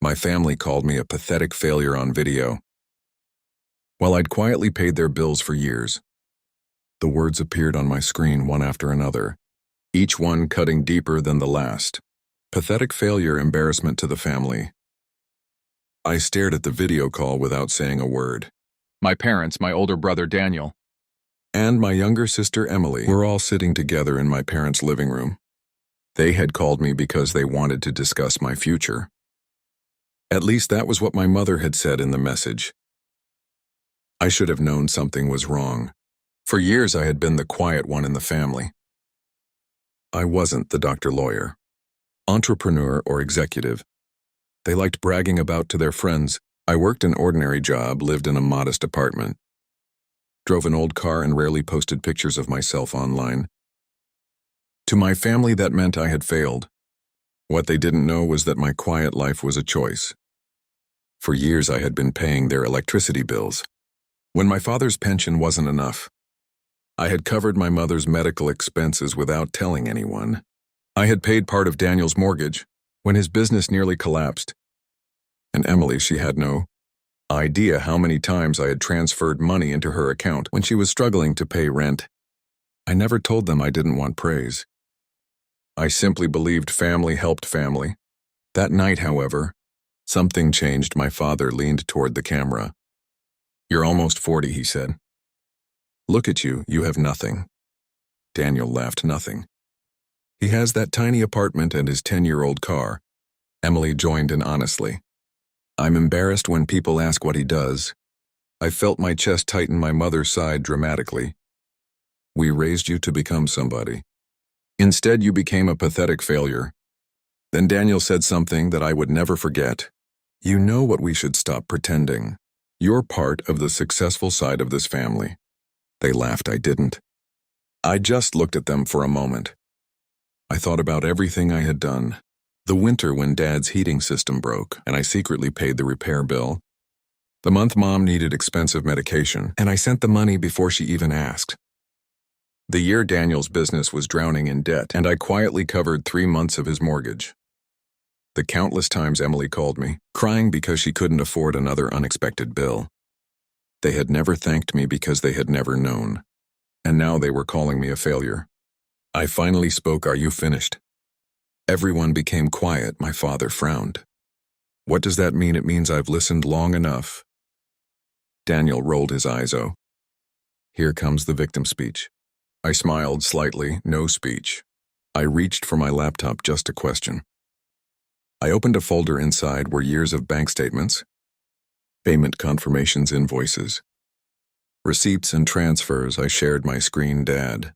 My family called me a pathetic failure on video. While I'd quietly paid their bills for years, the words appeared on my screen one after another, each one cutting deeper than the last. Pathetic failure, embarrassment to the family. I stared at the video call without saying a word. My parents, my older brother Daniel, And my younger sister Emily were all sitting together in my parents' living room. They had called me because they wanted to discuss my future. At least that was what my mother had said in the message. I should have known something was wrong. For years I had been the quiet one in the family. I wasn't the doctor, lawyer, entrepreneur, or executive they liked bragging about to their friends. I worked an ordinary job, lived in a modest apartment, drove an old car, and rarely posted pictures of myself online. To my family, that meant I had failed. What they didn't know was that my quiet life was a choice. For years I had been paying their electricity bills. When my father's pension wasn't enough, I had covered my mother's medical expenses without telling anyone. I had paid part of Daniel's mortgage when his business nearly collapsed. And Emily, she had no idea how many times I had transferred money into her account when she was struggling to pay rent. I never told them I didn't want praise. I simply believed family helped family. That night, however, something changed. My father leaned toward the camera. "You're almost 40, he said. "Look at you, you have nothing." Daniel laughed. "Nothing. He has that tiny apartment and his 10-year-old car." Emily joined in honestly. "I'm embarrassed when people ask what he does." I felt my chest tighten. My mother sighed dramatically. "We raised you to become somebody. Instead, you became a pathetic failure." Then Daniel said something that I would never forget. "You know what, we should stop pretending. You're part of the successful side of this family." They laughed. I didn't. I just looked at them for a moment. I thought about everything I had done. The winter when Dad's heating system broke, and I secretly paid the repair bill. The month Mom needed expensive medication, and I sent the money before she even asked. The year Daniel's business was drowning in debt, and I quietly covered 3 months of his mortgage. The countless times Emily called me, crying because she couldn't afford another unexpected bill. They had never thanked me because they had never known. And now they were calling me a failure. I finally spoke. "Are you finished?" Everyone became quiet. My father frowned. "What does that mean?" "It means I've listened long enough." Daniel rolled his eyes. "Oh, here comes the victim speech." I smiled slightly. No speech. I reached for my laptop. Just a question. I opened a folder. Inside were years of bank statements, payment confirmations, invoices, receipts, and transfers. I shared my screen. "Dad,"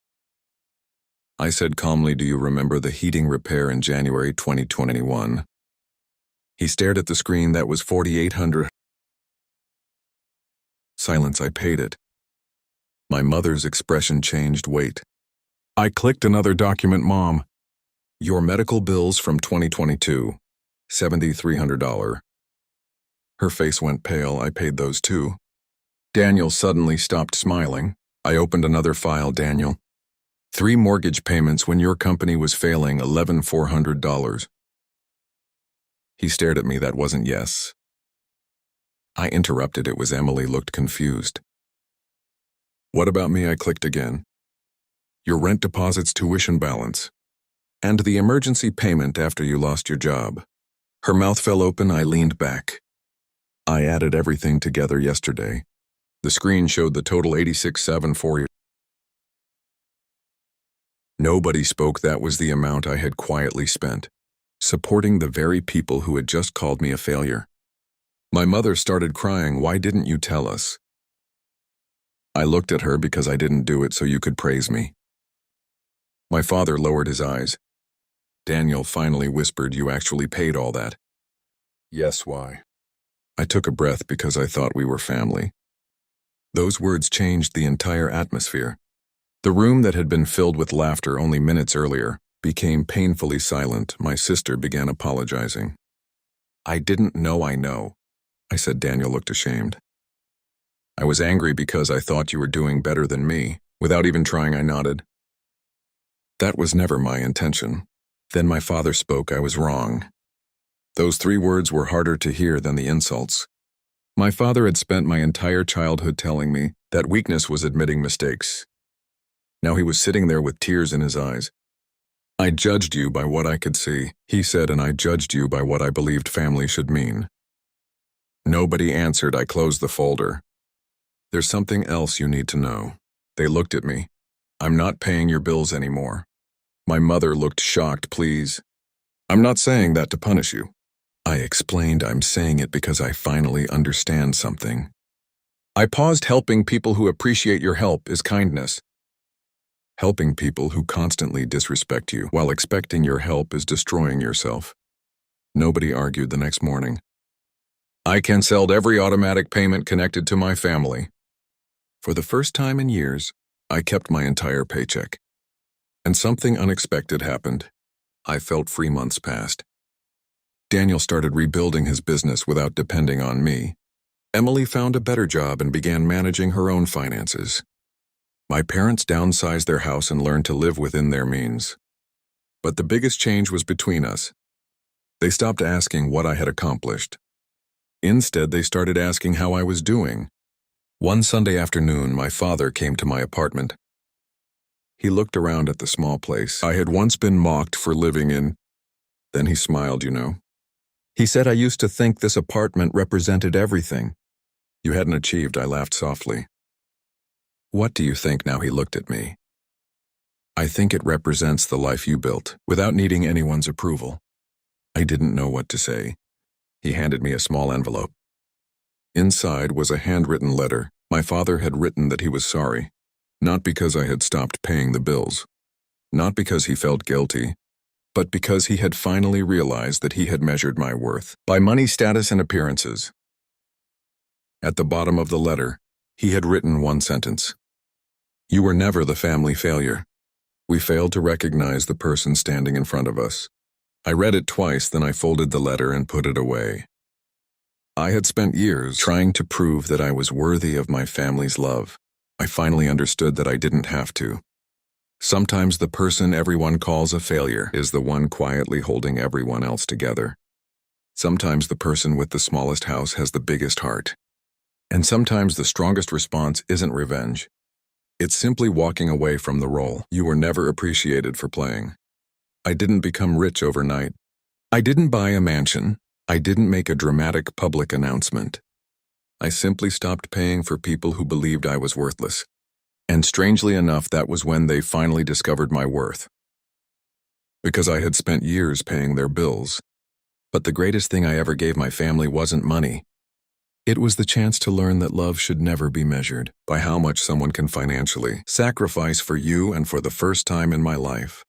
I said calmly, "do you remember the heating repair in January 2021? He stared at the screen. "That was $4,800. Silence. "I paid it." My mother's expression changed. "Wait." I clicked another document. "Mom, your medical bills from 2022, $7,300. Her face went pale. "I paid those too." Daniel suddenly stopped smiling. I opened another file. "Daniel, 3 mortgage payments when your company was failing, $11,400. He stared at me. "That wasn't yes." I interrupted. It was. Emily looked confused. "What about me?" I clicked again. "Your rent deposits, tuition balance, and the emergency payment after you lost your job." Her mouth fell open. I leaned back. I added everything together yesterday. The screen showed the total, $86,740. Nobody spoke. That was the amount I had quietly spent, supporting the very people who had just called me a failure. My mother started crying. "Why didn't you tell us?" I looked at her. "Because I didn't do it so you could praise me." My father lowered his eyes. Daniel finally whispered, "You actually paid all that?" "Yes." "Why?" I took a breath. "Because I thought we were family." Those words changed the entire atmosphere. The room that had been filled with laughter only minutes earlier became painfully silent. My sister began apologizing. "I didn't know." "I know," I said. Daniel looked ashamed. "I was angry because I thought you were doing better than me." Without even trying, I nodded. "That was never my intention." Then my father spoke. "I was wrong. Those 3 words were harder to hear than the insults. My father had spent my entire childhood telling me that weakness was admitting mistakes. Now he was sitting there with tears in his eyes. "I judged you by what I could see," he said, "and I judged you by what I believed family should mean." Nobody answered. I closed the folder. "There's something else you need to know." They looked at me. "I'm not paying your bills anymore." My mother looked shocked. "Please." "I'm not saying that to punish you." I explained, "I'm saying it because I finally understand something." I paused. "Helping people who appreciate your help is kindness. Helping people who constantly disrespect you while expecting your help is destroying yourself." Nobody argued the next morning. I canceled every automatic payment connected to my family. For the first time in years, I kept my entire paycheck. And something unexpected happened. I felt free. Months passed. Daniel started rebuilding his business without depending on me. Emily found a better job and began managing her own finances. My parents downsized their house and learned to live within their means. But the biggest change was between us. They stopped asking what I had accomplished. Instead, they started asking how I was doing. One Sunday afternoon, my father came to my apartment. He looked around at the small place I had once been mocked for living in. Then he smiled, He said, "I used to think this apartment represented everything you hadn't achieved." I laughed softly. "What do you think now?" He looked at me. "I think it represents the life you built, without needing anyone's approval." I didn't know what to say. He handed me a small envelope. Inside was a handwritten letter. My father had written that he was sorry, not because I had stopped paying the bills, not because he felt guilty, but because he had finally realized that he had measured my worth by money, status, and appearances. At the bottom of the letter, he had written one sentence: "You were never the family failure. We failed to recognize the person standing in front of us." I read it twice, then I folded the letter and put it away. I had spent years trying to prove that I was worthy of my family's love. I finally understood that I didn't have to. Sometimes the person everyone calls a failure is the one quietly holding everyone else together. Sometimes the person with the smallest house has the biggest heart. And sometimes the strongest response isn't revenge. It's simply walking away from the role you were never appreciated for playing. I didn't become rich overnight. I didn't buy a mansion. I didn't make a dramatic public announcement. I simply stopped paying for people who believed I was worthless. And strangely enough, that was when they finally discovered my worth. Because I had spent years paying their bills. But the greatest thing I ever gave my family wasn't money. It was the chance to learn that love should never be measured by how much someone can financially sacrifice for you. And for the first time in my life,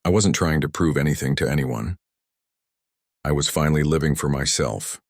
I wasn't trying to prove anything to anyone. I was finally living for myself.